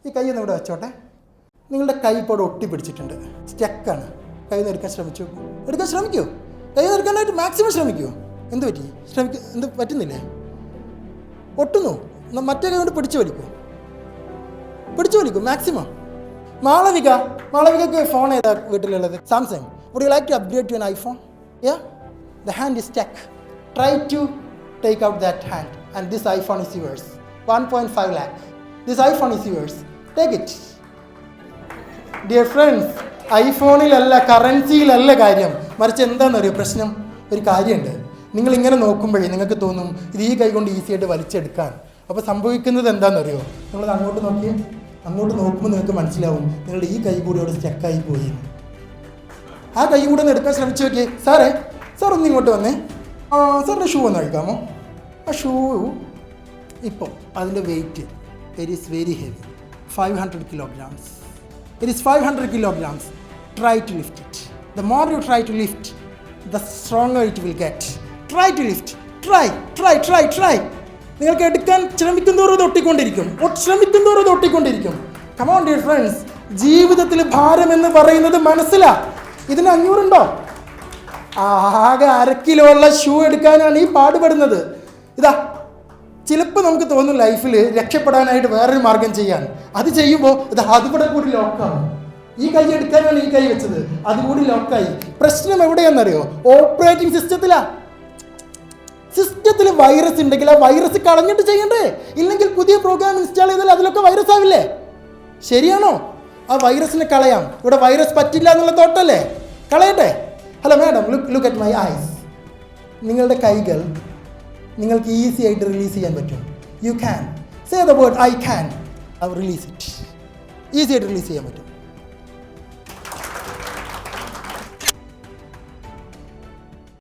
ഈ കൈ ഒന്ന് ഇവിടെ വെച്ചോട്ടെ. നിങ്ങളുടെ കൈ ഇപ്പോൾ ഒട്ടിപ്പിടിച്ചിട്ടുണ്ട്, സ്റ്റക്കാണ്. കൈ ഒന്ന് എടുക്കാൻ ശ്രമിച്ചു, എടുക്കാൻ ശ്രമിക്കൂ. കൈ എടുക്കാനായിട്ട് മാക്സിമം ശ്രമിക്കൂ. എന്ത് പറ്റി? എന്ത് പറ്റുന്നില്ലേ? ഒട്ടുന്നു. മറ്റേ കൈ കൊണ്ട് പിടിച്ചു വലിക്കൂ മാക്സിമം. മാളവികക്ക് ഫോൺ ഏതാ വീട്ടിലുള്ളത്? Samsung. Would you like to upgrade to an iPhone? Yeah? The hand is stuck. Try to take out that hand and this iPhone is yours. 1.5 lakh. This iPhone is yours. Take it. Dear friends, ഐഫോണിലല്ല കറൻസിയിലല്ല കാര്യം, മറിച്ച് എന്താണെന്നറിയോ പ്രശ്നം? ഒരു കാര്യമുണ്ട്. നിങ്ങളിങ്ങനെ നോക്കുമ്പോഴേ നിങ്ങൾക്ക് തോന്നും ഇത് ഈ കൈ കൊണ്ട് ഈസി ആയിട്ട് വലിച്ചെടുക്കാൻ. അപ്പോൾ സംഭവിക്കുന്നത് എന്താണെന്നറിയോ? നിങ്ങളത് അങ്ങോട്ട് നോക്കുമ്പോൾ നിങ്ങൾക്ക് മനസ്സിലാവും നിങ്ങളുടെ ഈ കൈ കൂടി അവിടെ സ്റ്റക്കായി പോയി. ആ കൈ കൂടെ ഒന്ന് എടുക്കാൻ ശ്രമിച്ചു നോക്കിയേ. സാർ ഒന്ന് ഇങ്ങോട്ട് വന്നേ. സാറിൻ്റെ ഷൂ ഒന്ന് കഴിക്കാമോ? ആ ഷൂ ഇപ്പോൾ അതിൻ്റെ weight it is very heavy, 500 kilograms. It is 500 kilograms. Try to lift it. The more you try to lift, the stronger it will get. Try to lift. Try. നിങ്ങൾക്ക് എടുക്കാൻ ശ്രമിക്കുന്തോറും അത് ഒട്ടിക്കൊണ്ടിരിക്കും. Come on dear friends, ജീവിതത്തിൽ ഭാരം എന്ന് പറയുന്നത് മനസ്സിലാ. ഇതിന് 500 ഉണ്ടോ? ആകെ 1 കിലോ ഉള്ള ഷൂ എടുക്കാനാണ് ഈ പാടുപെടുന്നത്. ഇതാ ചിലപ്പോൾ നമുക്ക് തോന്നും ലൈഫിൽ രക്ഷപ്പെടാനായിട്ട് വേറൊരു മാർഗം ചെയ്യാൻ. അത് ചെയ്യുമ്പോൾ അതുകൂടെ കൂടി ലോക്കാവും. ഈ കൈ എടുക്കാനാണ് ഈ കൈ വെച്ചത്, അതുകൂടി ലോക്കായി. പ്രശ്നം എവിടെയാണെന്നറിയോ? ഓപ്പറേറ്റിംഗ് സിസ്റ്റത്തിൽ വൈറസ് ഉണ്ടെങ്കിൽ ആ വൈറസ് കളഞ്ഞിട്ട് ചെയ്യണ്ടേ? ഇല്ലെങ്കിൽ പുതിയ പ്രോഗ്രാം ഇൻസ്റ്റാൾ ചെയ്താൽ അതിലൊക്കെ വൈറസ് ആവില്ലേ? ശരിയാണോ? ആ വൈറസിനെ കളയാം. ഇവിടെ വൈറസ് പറ്റില്ല എന്നുള്ള തോട്ടല്ലേ? കളയട്ടെ. Hello madam, look at my eyes. നിങ്ങളുടെ കൈകൾ നിങ്ങൾക്ക് ഈസി ആയിട്ട് റിലീസ് ചെയ്യാൻ പറ്റും. You can say the word I can, I release it. Easy ആയിട്ട് റിലീസ് ചെയ്യാൻ പറ്റും.